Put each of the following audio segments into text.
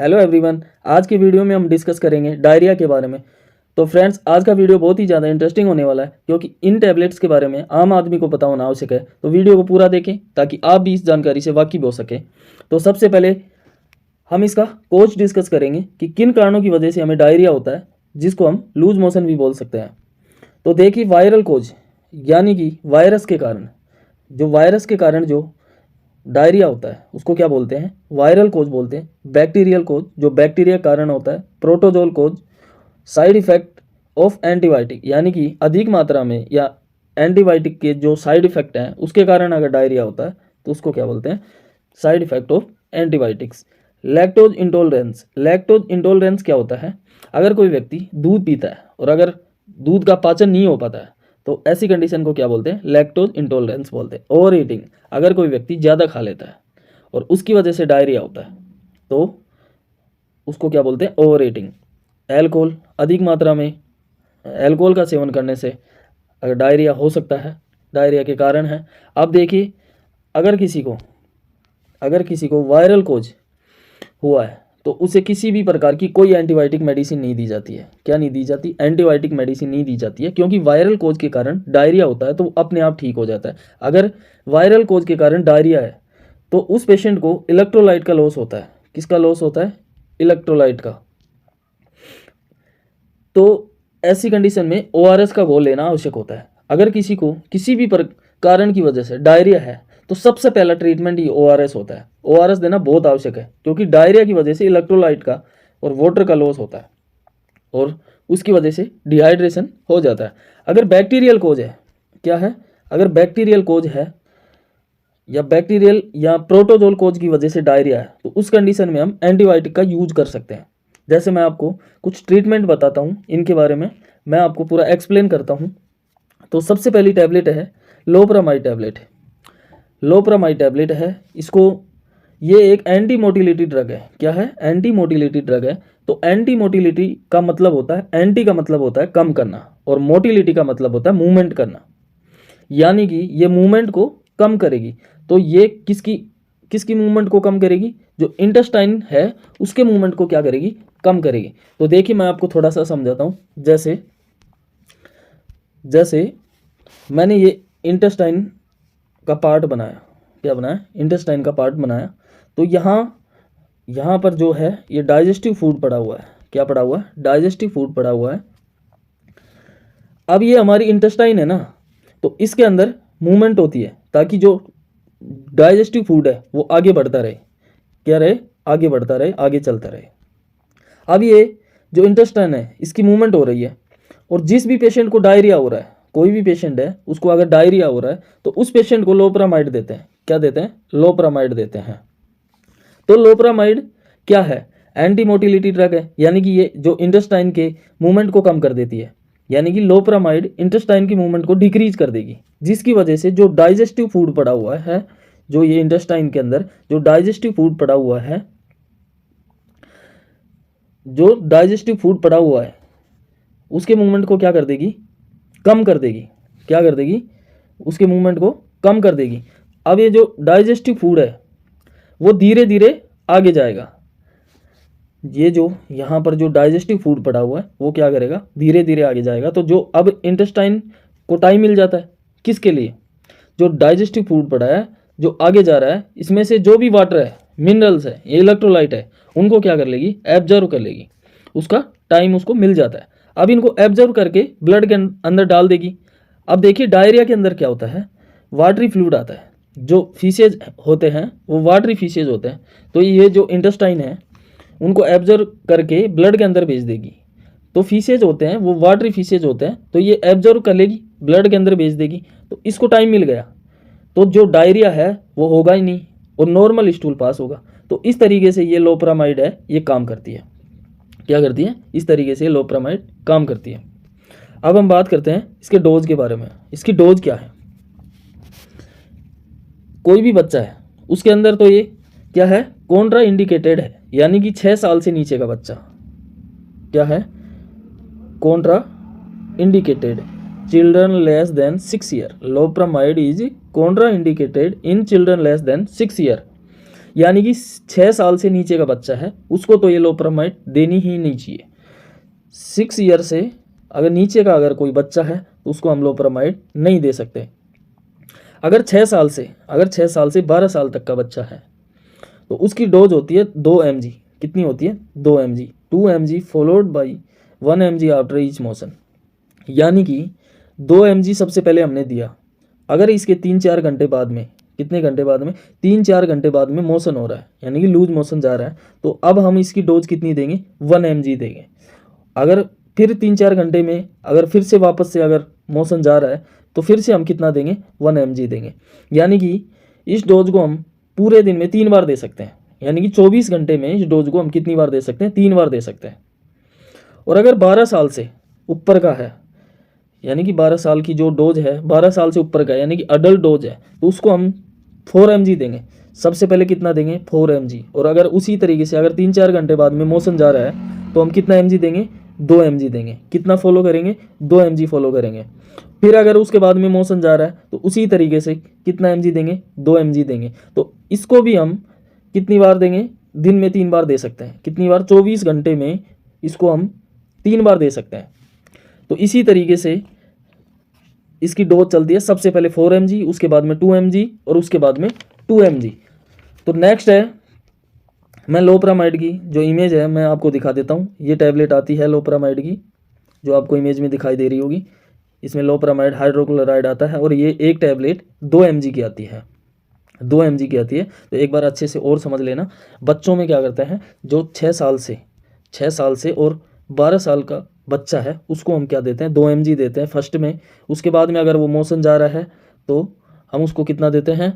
Hello everyone, आज की video में हम डिस्कस करेंगे डायरिया के बारे में। तो फ्रेंड्स, आज का वीडियो बहुत ही ज़्यादा इंटरेस्टिंग होने वाला है क्योंकि इन टैबलेट्स के बारे में आम आदमी को पता होना आवश्यक है। तो वीडियो को पूरा देखें ताकि आप भी इस जानकारी से वाकिफ हो सकें। तो सबसे पहले हम इसका कोज डिस्कस करेंगे कि किन कारणों की वजह से हमें डायरिया होता है, जिसको हम लूज मोशन भी बोल सकते हैं। तो देखिए, वायरल कोज यानी कि वायरस के कारण जो डायरिया होता है उसको क्या बोलते हैं? वायरल कोज बोलते हैं। बैक्टीरियल कोज जो बैक्टीरिया के कारण होता है। Protozoal cause side effect of antibiotic यानी कि अधिक मात्रा में या एंटीबायोटिक के जो साइड इफेक्ट हैं उसके कारण अगर डायरिया होता है तो उसको क्या बोलते हैं? Side effect of antibiotics. Lactose intolerance क्या होता है? अगर कोई व्यक्ति दूध पीता है और अगर दूध का पाचन नहीं हो पाता है तो ऐसी कंडीशन को क्या बोलते हैं? लैक्टोज इंटॉलरेंस बोलते हैं। ओवर ईटिंग, अगर कोई व्यक्ति ज़्यादा खा लेता है और उसकी वजह से डायरिया होता है तो उसको क्या बोलते हैं? Over eating. एल्कोहल, अधिक मात्रा में एल्कोहल का सेवन करने से अगर डायरिया हो सकता है, डायरिया के कारण है। अब देखिए, अगर किसी को वायरल कोज हुआ है तो उसे किसी भी प्रकार की कोई एंटीबायोटिक मेडिसिन नहीं दी जाती है। क्या नहीं दी जाती? एंटीबायोटिक मेडिसिन नहीं दी जाती है, क्योंकि वायरल कोज के कारण डायरिया होता है तो वो अपने आप ठीक हो जाता है। अगर वायरल कोज के कारण डायरिया है तो उस पेशेंट को इलेक्ट्रोलाइट का लॉस होता है। किसका लॉस होता है? इलेक्ट्रोलाइट का। तो ऐसी कंडीशन में ORS का घोल लेना आवश्यक होता है। अगर किसी को किसी भी कारण की वजह से डायरिया है तो सबसे पहला ट्रीटमेंट ही ORS होता है। ORS देना बहुत आवश्यक है क्योंकि डायरिया की वजह से इलेक्ट्रोलाइट का और वाटर का लॉस होता है और उसकी वजह से डिहाइड्रेशन हो जाता है। अगर बैक्टीरियल कोज है, क्या है? अगर बैक्टीरियल कोज है या बैक्टीरियल या प्रोटोजोल कोज की वजह से डायरिया है तो उस कंडीशन में हम एंटीबायोटिक का यूज कर सकते हैं। जैसे मैं आपको कुछ ट्रीटमेंट बताता हूँ, इनके बारे में मैं आपको पूरा एक्सप्लेन करता हूँ। तो सबसे पहली टैबलेट है लोपरामाइड टैबलेट। लोपरामाइड टैबलेट है, ये एक एंटी मोटिलिटी ड्रग है। क्या है? एंटी मोटिलिटी ड्रग है। तो एंटी मोटिलिटी का मतलब होता है, एंटी का मतलब होता है कम करना और मोटिलिटी का मतलब होता है मूवमेंट करना, यानी कि ये मूवमेंट को कम करेगी। तो ये किसकी मूवमेंट को कम करेगी? जो इंटेस्टाइन है उसके मूवमेंट को क्या करेगी? कम करेगी। तो देखिए, मैं आपको थोड़ा सा समझाता हूँ। जैसे मैंने ये इंटेस्टाइन का पार्ट बनाया। क्या बनाया? इंटेस्टाइन का पार्ट बनाया। तो यहाँ पर जो है ये डाइजेस्टिव फूड पड़ा हुआ है। क्या पड़ा हुआ है? डाइजेस्टिव फूड पड़ा हुआ है। अब ये हमारी इंटेस्टाइन है ना, तो इसके अंदर मूवमेंट होती है ताकि जो डाइजेस्टिव फूड है वो आगे बढ़ता रहे। क्या रहे? आगे बढ़ता रहे, आगे चलता रहे। अब ये जो इंटेस्टाइन है इसकी मूवमेंट हो रही है और जिस भी पेशेंट को डायरिया हो रहा है, कोई भी पेशेंट है उसको अगर डायरिया हो रहा है तो उस पेशेंट को लोपरामाइड देते हैं। क्या देते हैं? लोपरामाइड देते हैं। तो लोपरामाइड क्या है? एंटी मोटिलिटी ड्रग है, यानी कि ये जो इंटेस्टाइन के मूवमेंट को कम कर देती है। यानी कि लोपरामाइड इंटेस्टाइन की मूवमेंट को डिक्रीज कर देगी, जिसकी वजह से जो डाइजेस्टिव फूड पड़ा हुआ है, जो ये इंटेस्टाइन के अंदर जो डाइजेस्टिव फूड पड़ा हुआ है, उसके मूवमेंट को क्या कर देगी? कम कर देगी। क्या कर देगी? उसके मूवमेंट को कम कर देगी। अब ये जो डाइजेस्टिव फूड है वो धीरे धीरे आगे जाएगा। ये जो यहाँ पर जो डाइजेस्टिव फूड पड़ा हुआ है वो क्या करेगा? धीरे धीरे आगे जाएगा। तो जो अब इंटेस्टाइन को टाइम मिल जाता है किसके लिए? जो डाइजेस्टिव फूड पड़ा है जो आगे जा रहा है, इसमें से जो भी वाटर है, मिनरल्स है, इलेक्ट्रोलाइट है, उनको क्या कर लेगी? एब्जर्व कर लेगी। उसका टाइम उसको मिल जाता है। अब इनको एब्जर्व करके ब्लड के अंदर डाल देगी। अब देखिए, डायरिया के अंदर क्या होता है? वाटरी फ्लूइड आता है। जो फीसेज होते हैं वो वाटरी फीसेज होते हैं। तो ये जो इंटेस्टाइन है उनको एब्जर्व करके ब्लड के अंदर भेज देगी। तो फीसेज होते हैं वो वाटरी फीसेज होते हैं, तो ये एब्जर्व कर लेगी, ब्लड के अंदर भेज देगी। तो इसको टाइम मिल गया, तो जो डायरिया है वो होगा ही नहीं और नॉर्मल स्टूल पास होगा। तो इस तरीके से ये लोपरामाइड है, ये काम करती है। क्या करती है? इस तरीके से लोपरामाइड काम करती है। अब हम बात करते हैं इसके डोज के बारे में। इसकी डोज क्या है? कोई भी बच्चा है उसके अंदर तो ये क्या है? कॉन्ट्रा इंडिकेटेड है, यानी कि 6 साल से नीचे का बच्चा। क्या है? Contra indicated. Children less than 6 year. Loperamide is Contra indicated in children less than 6 year. यानी कि 6 साल से नीचे का बच्चा है उसको तो ये लोपेरामाइड देनी ही नहीं चाहिए। 6 ईयर से अगर नीचे का अगर कोई बच्चा है तो उसको हम लोपेरामाइड नहीं दे सकते। अगर 6 साल से 12 साल तक का बच्चा है तो उसकी डोज होती है 2 mg। कितनी होती है? 2 mg। 2 mg followed by 1 mg after each motion. यानी कि 2 mg सबसे पहले हमने दिया। अगर इसके 3-4 घंटे बाद में, कितने घंटे बाद में? 3-4 घंटे बाद में मोशन हो रहा है, यानी कि लूज मोशन जा रहा है, तो अब हम इसकी डोज कितनी देंगे? 1 mg देंगे। अगर फिर 3-4 घंटे में अगर फिर से वापस से अगर मोशन जा रहा है तो फिर से हम कितना देंगे? 1 mg देंगे। यानी कि इस डोज को हम पूरे दिन में 3 बार दे सकते हैं। यानी कि 24 घंटे में इस डोज को हम कितनी बार दे सकते हैं? 3 बार दे सकते हैं। और अगर 12 साल से ऊपर का है, यानी कि 12 साल की जो डोज है 12 साल से ऊपर का है, यानी कि अडल्ट डोज है, तो उसको हम 4 mg देंगे। सबसे पहले कितना देंगे? 4 mg। और अगर उसी तरीके से अगर 3-4 घंटे बाद में मोशन जा रहा है तो हम कितना mg देंगे? 2 mg देंगे। कितना फॉलो करेंगे? 2 mg फॉलो करेंगे। फिर अगर उसके बाद में मोशन जा रहा है तो उसी तरीके से कितना mg देंगे? 2 mg देंगे। तो इसको भी हम कितनी बार देंगे? दिन में 3 बार दे सकते हैं। कितनी बार? 24 घंटे में इसको हम 3 बार दे सकते हैं। तो इसी तरीके से इसकी डोज चलती है, सबसे पहले 4 mg, उसके बाद में 2 mg और उसके बाद में 2 mg। तो नेक्स्ट है, मैं लोपेरामाइड की जो इमेज है मैं आपको दिखा देता हूँ। ये टैबलेट आती है लोपेरामाइड की, जो आपको इमेज में दिखाई दे रही होगी। इसमें लोपेरामाइड हाइड्रोक्लोराइड आता है और ये एक टैबलेट 2 mg की आती है। 2 mg की आती है। तो एक बार अच्छे से और समझ लेना। बच्चों में क्या करते हैं, जो 6 साल से और 12 साल का बच्चा है उसको हम क्या देते हैं? 2 mg देते हैं फर्स्ट में। उसके बाद में अगर वो मोशन जा रहा है तो हम उसको कितना देते हैं?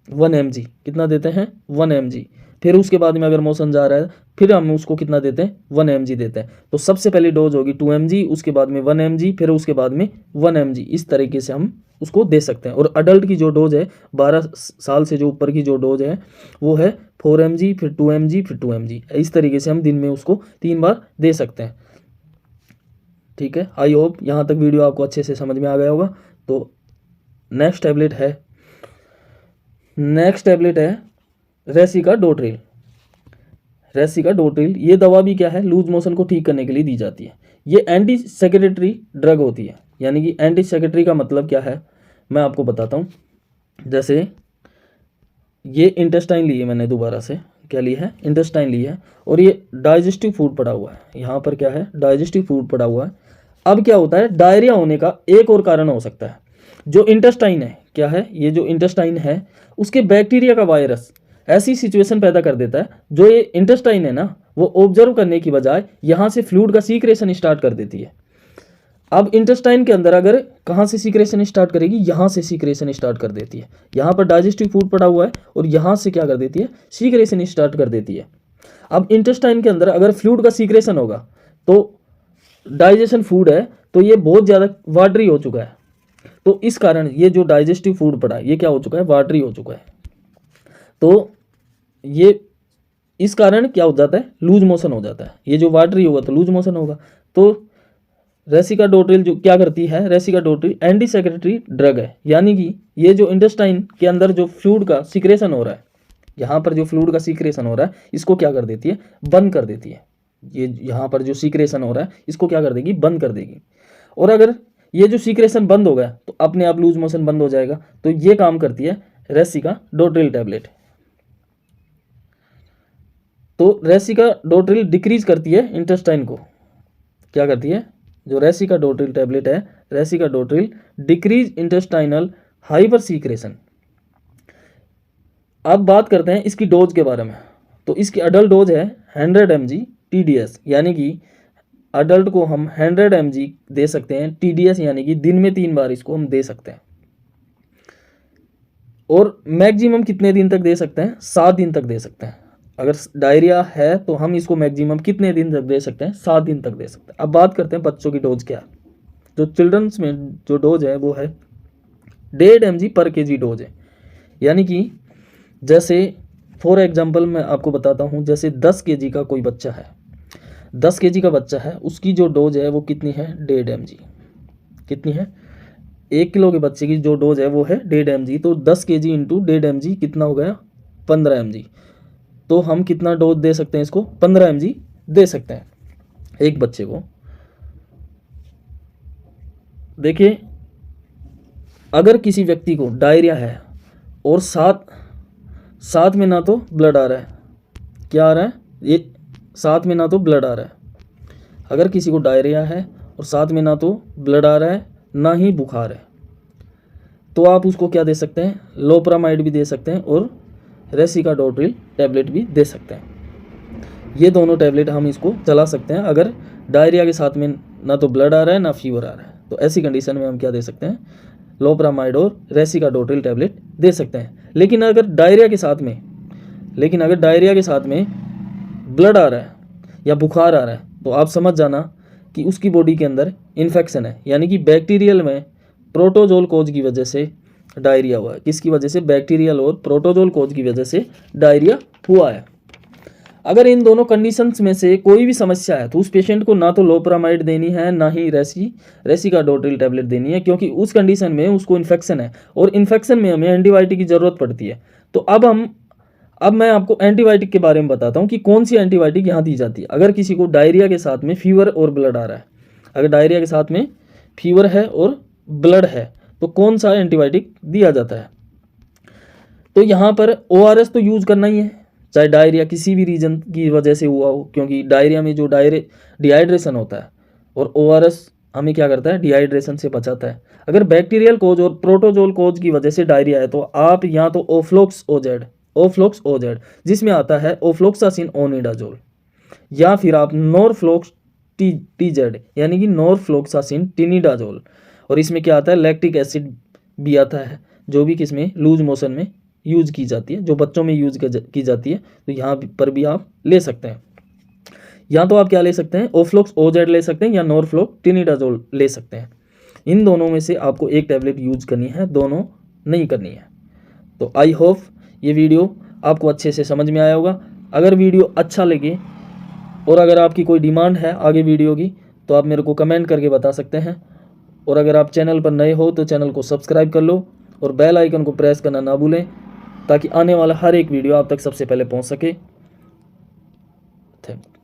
1 mg। कितना देते हैं? 1 mg। फिर उसके बाद में अगर मोशन जा रहा है फिर हम उसको कितना देते हैं? 1 mg देते हैं। तो सबसे पहली डोज होगी 2 mg, उसके बाद में 1 mg, फिर उसके बाद में 1 mg। इस तरीके से हम उसको दे सकते हैं। और अडल्ट की जो डोज है 12 साल से जो ऊपर की जो डोज है वो है 4 mg, फिर 2 mg, फिर 2 mg। इस तरीके से हम दिन में उसको 3 बार दे सकते हैं। ठीक है, आई होप यहाँ तक वीडियो आपको अच्छे से समझ में आ गया होगा। तो नेक्स्ट टैबलेट है रेसिकाडोट्रिल। रेसिकाडोट्रिल ये दवा भी क्या है? लूज मोशन को ठीक करने के लिए दी जाती है। ये एंटी सेक्रेटरी ड्रग होती है। यानी कि एंटी सेक्रेटरी का मतलब क्या है मैं आपको बताता हूँ। जैसे ये इंटेस्टाइन ली है मैंने, दोबारा से क्या ली है? इंटेस्टाइन ली है। और ये डाइजेस्टिव फूड पड़ा हुआ है। यहाँ पर क्या है? डाइजेस्टिव फूड पड़ा हुआ है। अब क्या होता है, डायरिया होने का एक और कारण हो सकता है। जो इंटेस्टाइन है, क्या है ये? जो इंटेस्टाइन है उसके बैक्टीरिया का वायरस ऐसी सिचुएशन पैदा कर देता है, जो ये इंटेस्टाइन है ना वो ऑब्जर्व करने की बजाय यहाँ से फ्लूइड का सीक्रेशन स्टार्ट कर देती है। अब इंटेस्टाइन के अंदर अगर कहाँ से सीक्रेशन स्टार्ट करेगी? यहाँ से सीक्रेशन स्टार्ट कर देती है। यहाँ पर डाइजेस्टिव फूड पड़ा हुआ है और यहाँ से क्या कर देती है? सीक्रेशन स्टार्ट कर देती है। अब इंटेस्टाइन के अंदर अगर फ्लूइड का सीक्रेशन होगा तो डाइजेशन फूड है तो ये बहुत ज़्यादा वाटरी हो चुका है। तो इस कारण ये जो डाइजेस्टिव फूड पड़ा है ये क्या हो चुका है? वाटरी हो चुका है। तो ये इस कारण क्या हो जाता है? लूज मोशन हो जाता है। ये जो वाटरी होगा तो लूज मोशन होगा। तो रेसिकाडोट्रिल जो क्या करती है? रेसिकाडोट्रिल एंटी सेक्रेटरी ड्रग है। यानी कि ये जो इंटेस्टाइन के अंदर जो फ्लूइड का सीक्रेशन हो रहा है, यहाँ पर जो फ्लूइड का सीक्रेशन हो रहा है इसको क्या कर देती है? बंद कर देती है। ये यहाँ पर जो सीक्रेशन हो रहा है इसको क्या कर देगी? बंद कर देगी। और अगर ये जो सीक्रेशन बंद हो गया तो अपने आप लूज मोशन बंद हो जाएगा। तो ये काम करती है रेसिकाडोट्रिल टैबलेट। तो रेसिकाडोट्रिल डिक्रीज करती है इंटेस्टाइन को। क्या करती है? जो रेसिकाडोट्रिल टैबलेट है, रेसिकाडोट्रिल डिक्रीज इंटेस्टाइनल हाइपर सीक्रेशन। अब बात करते हैं इसकी डोज के बारे में। तो इसकी अडल्ट डोज है 100 mg TDS। यानी कि अडल्ट को हम 100 mg दे सकते हैं TDS, यानी कि दिन में 3 बार इसको हम दे सकते हैं। और मैक्सिमम कितने दिन तक दे सकते हैं? 7 दिन तक दे सकते हैं। अगर डायरिया है तो हम इसको मैक्सिमम कितने दिन तक दे सकते हैं? 7 दिन तक दे सकते हैं। अब बात करते हैं बच्चों की डोज क्या है। जो चिल्ड्रंस में जो डोज है वो है 1.5 mg पर kg डोज है। यानी कि जैसे फॉर एग्जांपल मैं आपको बताता हूँ, जैसे 10 kg का कोई बच्चा है, 10 kg का बच्चा है, उसकी जो डोज है वो कितनी है? 1.5 mg। कितनी है? 1 किलो के बच्चे की जो डोज है वो है 1.5 mg। तो 10 kg इंटू 1.5 mg कितना हो गया? 15 mg। तो हम कितना डोज दे सकते हैं इसको, 15 mg दे सकते हैं एक बच्चे को। देखिए अगर किसी व्यक्ति को डायरिया है और साथ में ना तो ब्लड आ रहा है, क्या आ रहा है, ये साथ में ना तो ब्लड आ रहा है, अगर किसी को डायरिया है और साथ में ना तो ब्लड आ रहा है ना ही बुखार है, तो आप उसको क्या दे सकते हैं, लोपरामाइड भी दे सकते हैं और रेसिकाडोट्रिल टैबलेट भी दे सकते हैं। ये दोनों टैबलेट हम इसको चला सकते हैं अगर डायरिया के साथ में ना तो ब्लड आ रहा है ना फीवर आ रहा है। तो ऐसी कंडीशन में हम क्या दे सकते हैं, लोपरामाइड और रेसिकाडोट्रिल टैबलेट दे सकते हैं। लेकिन अगर डायरिया के साथ में ब्लड आ रहा है या बुखार आ रहा है, तो आप समझ जाना कि उसकी बॉडी के अंदर इन्फेक्शन है, यानी कि बैक्टीरियल में प्रोटोजोल कोज की वजह से डायरिया हुआ है। किसकी वजह से, बैक्टीरियल और प्रोटोजोल कोज की वजह से डायरिया हुआ है। अगर इन दोनों कंडीशंस में से कोई भी समस्या है तो उस पेशेंट को ना तो लोपरामाइड देनी है ना ही रेसिकाडोट्रिल टैबलेट देनी है, क्योंकि उस कंडीशन में उसको इन्फेक्शन है और इन्फेक्शन में हमें एंटीबायोटिक की ज़रूरत पड़ती है। तो अब मैं आपको एंटीबायोटिक के बारे में बताता हूँ कि कौन सी एंटीबायोटिक यहाँ दी जाती है। अगर किसी को डायरिया के साथ में फीवर और ब्लड आ रहा है, अगर डायरिया के साथ में फीवर है और ब्लड है, तो कौन सा एंटीबायोटिक दिया जाता है। तो यहाँ पर ORS तो यूज़ करना ही है, चाहे डायरिया किसी भी रीजन की वजह से हुआ हो, क्योंकि डायरिया में जो डिहाइड्रेशन होता है और ORS हमें क्या करता है, डिहाइड्रेशन से बचाता है। अगर बैक्टीरियल कोज और प्रोटोजोल कोज की वजह से डायरिया है तो आप यहाँ तो ओफ्लोक्स ओजेड जिसमें आता है ओफ्लोक्सासिन ओनिडाजोल, या फिर आप नॉरफ्लोक्स टीजेड यानी कि नॉरफ्लोक्सासिन टिनिडाजोल, और इसमें क्या आता है, लैक्टिक एसिड भी आता है, जो भी किसमें, लूज मोशन में यूज की जाती है, जो बच्चों में यूज की जाती है। तो यहाँ पर भी आप ले सकते हैं, या तो आप क्या ले सकते हैं, ओफ्लोक्स ओजेड ले सकते हैं या नॉरफ्लोक्स टिनिडाजोल ले सकते हैं। इन दोनों में से आपको एक टैबलेट यूज करनी है, दोनों नहीं करनी है। तो आई होप ये वीडियो आपको अच्छे से समझ में आया होगा। अगर वीडियो अच्छा लगे और अगर आपकी कोई डिमांड है आगे वीडियो की, तो आप मेरे को कमेंट करके बता सकते हैं। और अगर आप चैनल पर नए हो तो चैनल को सब्सक्राइब कर लो और बेल आइकन को प्रेस करना ना भूलें, ताकि आने वाला हर एक वीडियो आप तक सबसे पहले पहुंच सके। Thank you.